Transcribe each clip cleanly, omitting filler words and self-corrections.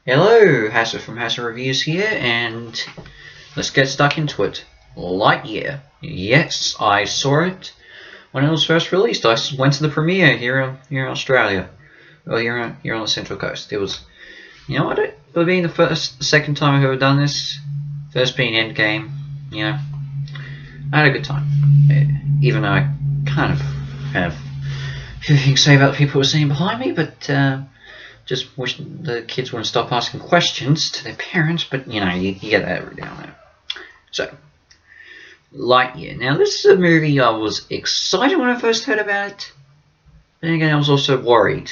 Hello, Hasser from Hasser Reviews here, and let's get stuck into it. Lightyear. Yes, I saw it when it was first released. I went to the premiere here in Australia, well, here on the Central Coast. It was, you know what? It would be the second time I've ever done this. First being Endgame. You know, I had a good time, even though I kind of have a few things to say about the people who were sitting behind me, but. Just wish the kids wouldn't stop asking questions to their parents, but you know, you get that every now and then. So, Lightyear. Now, this is a movie I was excited when I first heard about it, but then again, I was also worried.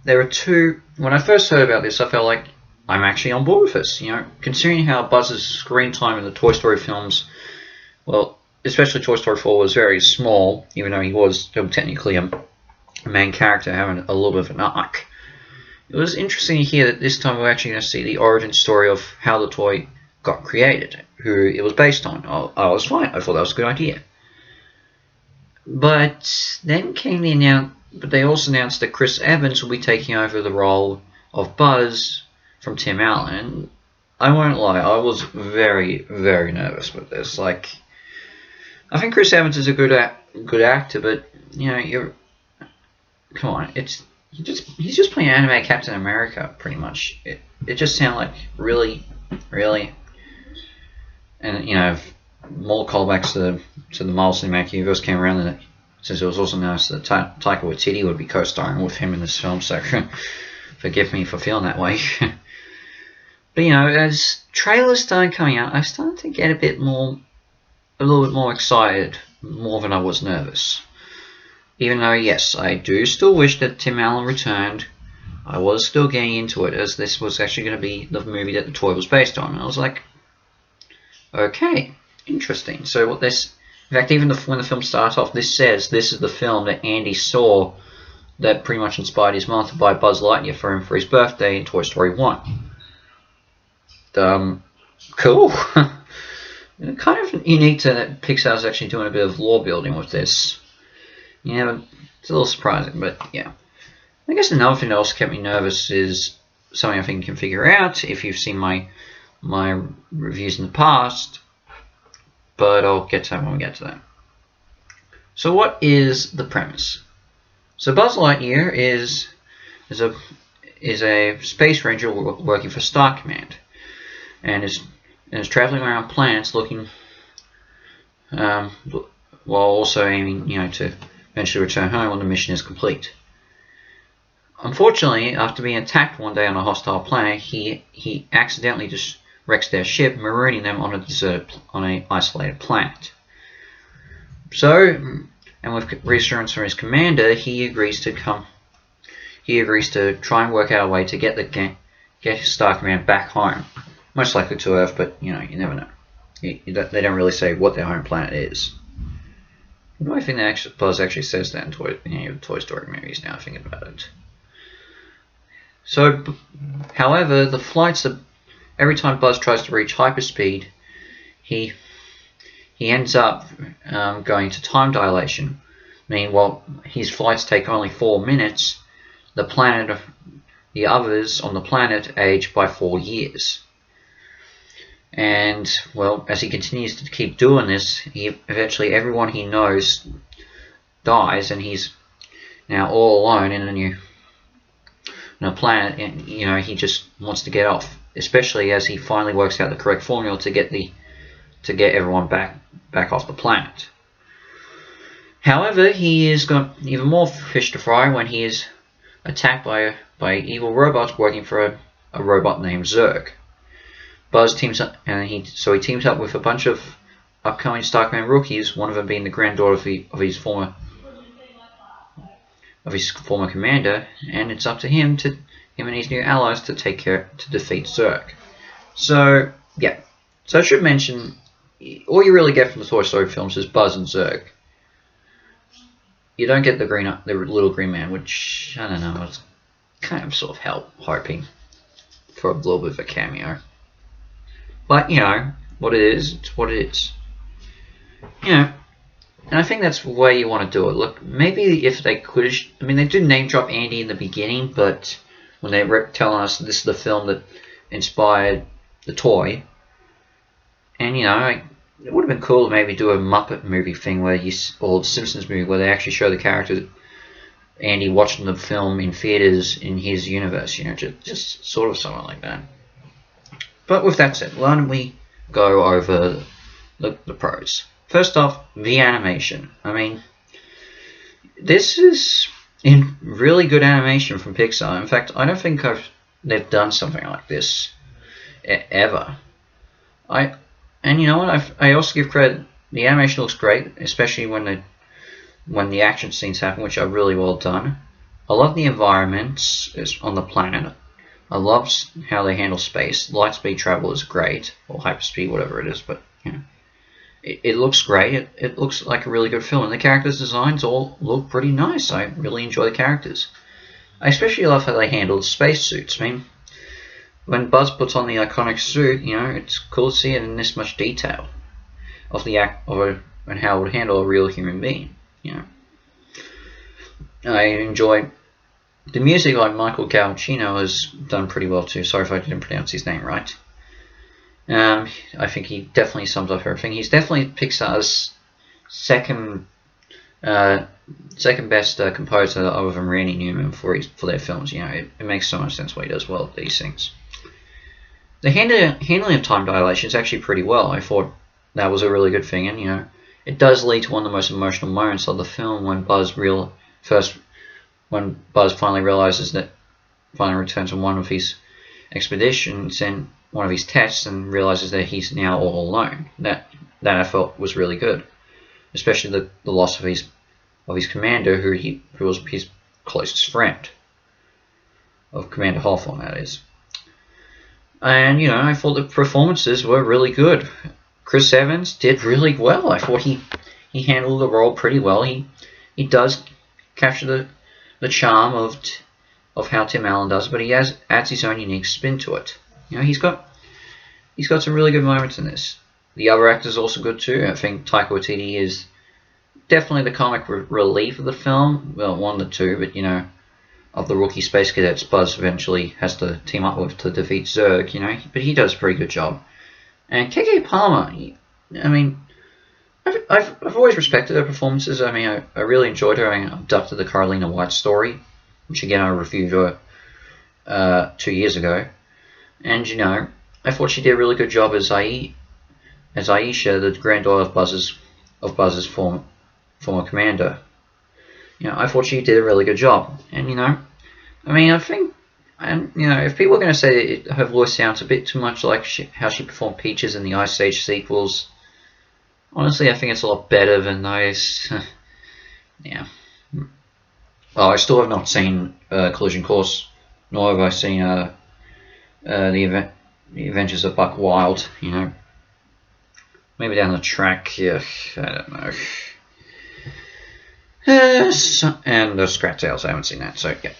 There are two. When I first heard about this, I felt like I'm actually on board with this. You know, considering how Buzz's screen time in the Toy Story films, well, especially Toy Story 4, was very small, even though he was still technically a main character having a little bit of an arc. It was interesting to hear that this time we're actually going to see the origin story of how the toy got created, who it was based on. I was fine. I thought that was a good idea. But then came the announcement. But they also announced that Chris Evans will be taking over the role of Buzz from Tim Allen. And I won't lie, I was very, very nervous with this. Like, I think Chris Evans is a good actor, but you know, come on, he's just playing anime Captain America, pretty much. It just sounded like really, and you know, more callbacks to the Marvel Cinematic Universe came around, and since it was also announced that Taika Waititi would be co-starring with him in this film, so forgive me for feeling that way. But you know, as trailers started coming out, I started to get a little bit more excited, more than I was nervous. Even though, yes, I do still wish that Tim Allen returned, I was still getting into it, as this was actually going to be the movie that the toy was based on. And I was like, okay, interesting. So what this, in fact, even when the film starts off, this says this is the film that Andy saw that pretty much inspired his mom to buy Buzz Lightyear for him for his birthday in Toy Story 1. Cool. Kind of unique that Pixar's actually doing a bit of lore building with this. Yeah, it's a little surprising, but yeah. I guess another thing that also kept me nervous is something I think you can figure out if you've seen my reviews in the past, but I'll get to that when we get to that. So what is the premise? So Buzz Lightyear is a space ranger working for Star Command, and is traveling around planets looking, while also aiming, you know, to eventually return home when the mission is complete. Unfortunately, after being attacked one day on a hostile planet, he accidentally just wrecks their ship, marooning them on an isolated planet. So, and with reassurance from his commander, he agrees to try and work out a way to get Star Command back home, most likely to Earth, but you know, you never know. They don't really say what their home planet is. I think that Buzz actually says that in any of the Toy Story movies, now I think about it. So, however, the flights that every time Buzz tries to reach hyperspeed, he ends up going to time dilation. Meaning, while his flights take only 4 minutes, the others on the planet age by 4 years. And, well, as he continues to keep doing this, eventually everyone he knows dies, and he's now all alone in a planet, and, you know, he just wants to get off, especially as he finally works out the correct formula to get everyone back off the planet. However, he has got even more fish to fry when he is attacked by evil robots working for a robot named Zerg. Buzz teams up, and he teams up with a bunch of upcoming Star Command rookies, one of them being the granddaughter of his former commander, and it's up to him and his new allies to defeat Zerg. So yeah, so I should mention, all you really get from the Toy Story films is Buzz and Zerg. You don't get the little green man, which I don't know, I was kind of sort of hoping for a little bit of a cameo. But, you know, what it is, it's what it is. You know, and I think that's the way you want to do it. Look, maybe if they could, I mean, they do name drop Andy in the beginning, but when they're telling us this is the film that inspired the toy. And you know, like, it would have been cool to maybe do a Muppet movie thing or the Simpsons movie where they actually show the character Andy watching the film in theaters in his universe. You know, just sort of something like that. But with that said, why don't we go over the pros? First off, the animation. I mean, this is in really good animation from Pixar. In fact, I don't think they've done something like this ever. And you know what? I also give credit. The animation looks great, especially when the action scenes happen, which are really well done. I love the environments on the planet. I love how they handle space. Light speed travel is great, or hyperspeed, whatever it is. But you know, it looks great. It looks like a really good film, and the characters' designs all look pretty nice. I really enjoy the characters. I especially love how they handle the space suits. I mean, when Buzz puts on the iconic suit, you know, it's cool to see it in this much detail of the and how it would handle a real human being. You know, I enjoy the music. Like Michael Giacchino has done pretty well too. Sorry if I didn't pronounce his name right. I think he definitely sums up everything. He's definitely Pixar's second best composer, other than Randy Newman, for their films. You know, it makes so much sense why he does well at these things. The handling of time dilation is actually pretty well. I thought that was a really good thing, and you know, it does lead to one of the most emotional moments of the film when Buzz finally realizes that returns on one of his expeditions and one of his tests and realizes that he's now all alone. That I felt was really good, especially the loss of his commander, who was his closest friend, of Commander Hawthorne, that is. And you know, I thought the performances were really good. Chris Evans did really well. I thought he handled the role pretty well. He does capture the charm of how Tim Allen does, but he adds his own unique spin to it. You know, he's got some really good moments in this. The other actors are also good too. I think Taika Waititi is definitely the comic relief of the film. Well, one of the two, but you know, of the rookie space cadets Buzz eventually has to team up with to defeat Zerg. You know, but he does a pretty good job. And K.K. Palmer, I mean, I've always respected her performances. I mean, I really enjoyed her having abducted the Carolina White story, which again I reviewed her 2 years ago. And you know, I thought she did a really good job as Aisha, the granddaughter of Buzz's former commander. You know, I thought she did a really good job. And you know, I mean, I think, and you know, if people are going to say her voice sounds a bit too much like how she performed Peaches in the Ice Age sequels, honestly, I think it's a lot better than those. Yeah. Well, I still have not seen Collision Course, nor have I seen the Adventures of Buck Wild. You know, maybe down the track. Yeah, I don't know. And the Scrat Tales, I haven't seen that. So yeah.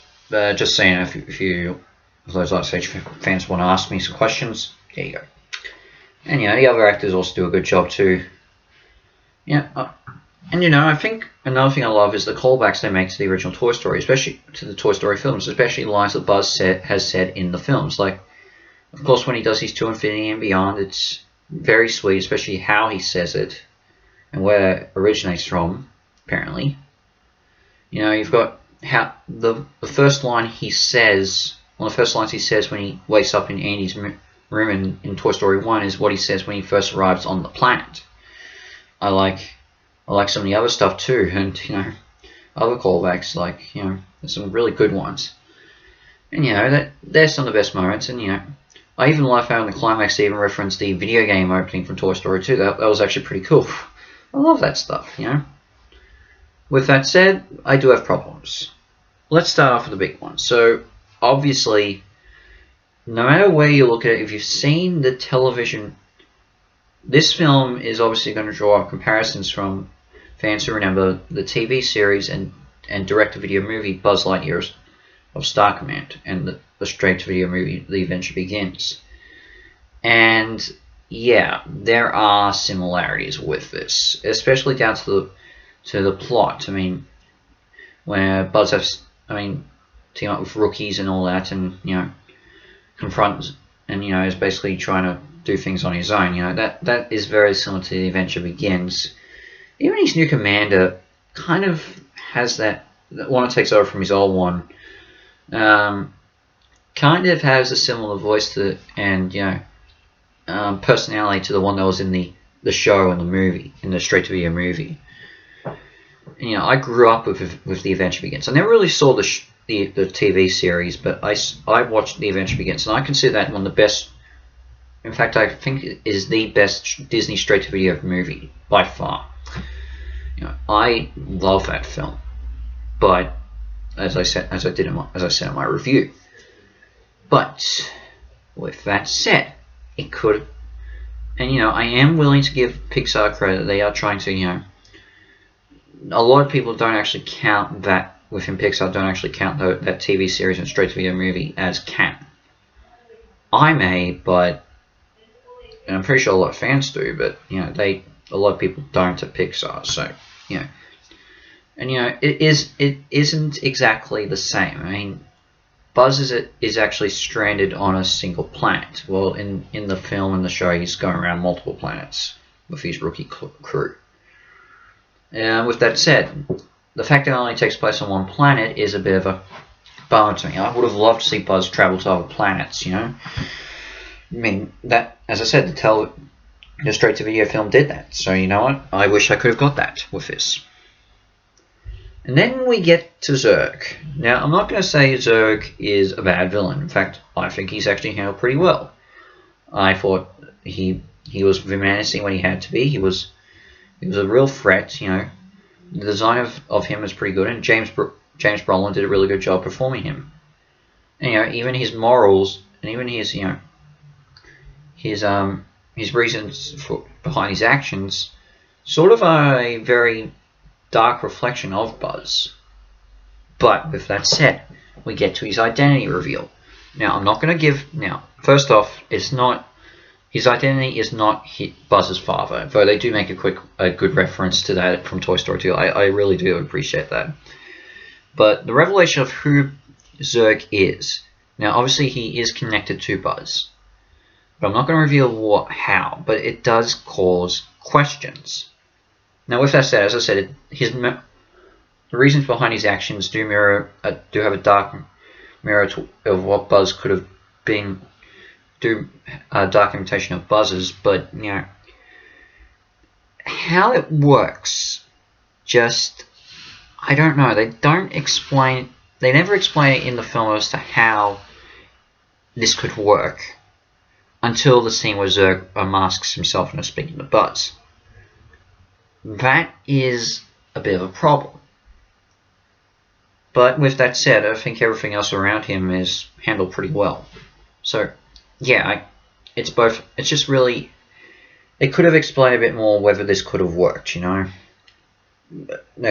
Just saying, if those Ice Age fans want to ask me some questions, there you go. And you know, the other actors also do a good job too. Yeah, and you know, I think another thing I love is the callbacks they make to the original Toy Story, especially to the Toy Story films, especially lines that Buzz has said in the films. Like, of course, when he does his To Infinity and Beyond, it's very sweet, especially how he says it and where it originates from. Apparently, you know, you've got how the first line he says, one of the first lines he says when he wakes up in Andy's room in Toy Story 1 is what he says when he first arrives on the planet. I like some of the other stuff too, and you know, other callbacks, like, you know, there's some really good ones. And you know, there's some of the best moments, and you know, I even love how in the climax they even referenced the video game opening from Toy Story 2. That was actually pretty cool. I love that stuff, you know. With that said, I do have problems. Let's start off with the big one. So, obviously, no matter where you look at it, if you've seen the television, this film is obviously going to draw up comparisons from fans who remember the TV series and direct-to-video movie Buzz Lightyear of Star Command and the straight-to-video movie The Adventure Begins. And yeah, there are similarities with this, especially down to the plot. I mean, where Buzz has, team up with rookies and all that, and confront, and is basically trying to do things on his own. That is very similar to The Adventure Begins. Even his new commander kind of has that one that takes over from his old one. Kind of has a similar voice to and personality to the one that was in the show and the movie, in the straight-to-video movie. And, I grew up with The Adventure Begins. I never really saw the TV series, but I watched The Adventure Begins, and I consider that one of the best. In fact, I think it is the best Disney straight-to-video movie by far. I love that film, but as I said in my review. But with that said, it could, and I am willing to give Pixar credit. They are trying to, a lot of people don't actually count that within Pixar. Don't actually count that TV series and straight-to-video movie as canon. I may, but and I'm pretty sure a lot of fans do. But a lot of people don't at Pixar. So and it isn't exactly the same. I mean, Buzz is actually stranded on a single planet. Well, in the film and the show, he's going around multiple planets with his rookie crew. With that said, the fact that it only takes place on one planet is a bit of a bummer to me. I would have loved to see Buzz travel to other planets, I mean, that, as I said, the straight-to-video film did that. So, you know what? I wish I could have got that with this. And then we get to Zerg. Now, I'm not going to say Zerg is a bad villain. In fact, I think he's actually handled pretty well. I thought he was menacing when he had to be. He was a real threat. The design of him is pretty good, and James Brolin did a really good job performing him. And, even his morals and even his his reasons behind his actions sort of are a very dark reflection of Buzz. But with that said, we get to his identity reveal. Now, I'm not going to give. Now, first off, it's not his identity is not Buzz's father, though they do make a good reference to that from Toy Story 2. I really do appreciate that. But the revelation of who Zerg is. Now, obviously, he is connected to Buzz, but I'm not going to reveal how. But it does cause questions. Now, with that said, as I said, the reasons behind his actions do have a dark mirror of what Buzz could have been, do a dark imitation of Buzz's, but how it works, just I don't know. They never explain it in the film as to how this could work until the scene where Zerg unmasks himself and is speaking to Buzz. That is a bit of a problem. But with that said, I think everything else around him is handled pretty well. So, yeah, it's just really, it could have explained a bit more whether this could have worked, That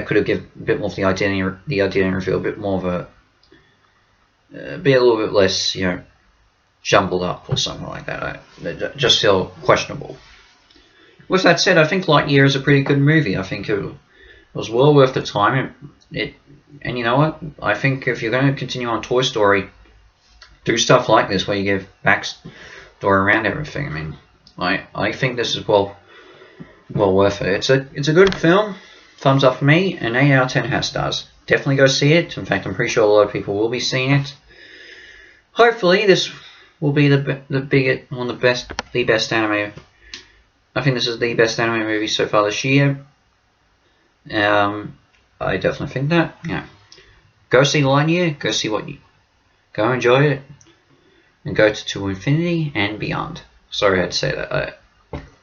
could have given a bit more of the identity reveal, a bit more of be a little bit less, jumbled up or something like that. I just feel questionable. With that said, I think Lightyear is a pretty good movie. I think it was well worth the time. And you know what? I think if you're going to continue on Toy Story, do stuff like this where you give backstory around everything. I mean, I think this is well worth it. It's a good film. Thumbs up for me. An 8 out of 10 half stars. Definitely go see it. In fact, I'm pretty sure a lot of people will be seeing it. Hopefully, this will be the best anime. I think this is the best anime movie so far this year. I definitely think that. Go see Lightyear. Go enjoy it, and go to infinity and beyond. Sorry I had to say that.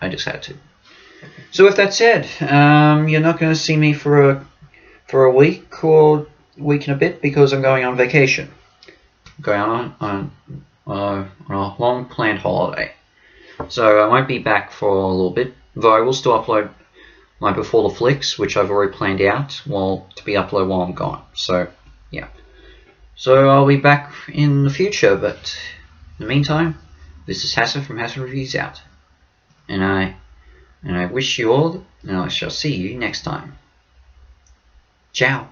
I just had to. So with that said, you're not going to see me for a week or week and a bit because I'm going on vacation. Going on a long planned holiday. So I won't be back for a little bit, though I will still upload my Before the Flicks, which I've already planned out to be uploaded while I'm gone. So, yeah. So I'll be back in the future, but in the meantime, this is Hassan from Hassan Reviews out. And I wish you all, and I shall see you next time. Ciao.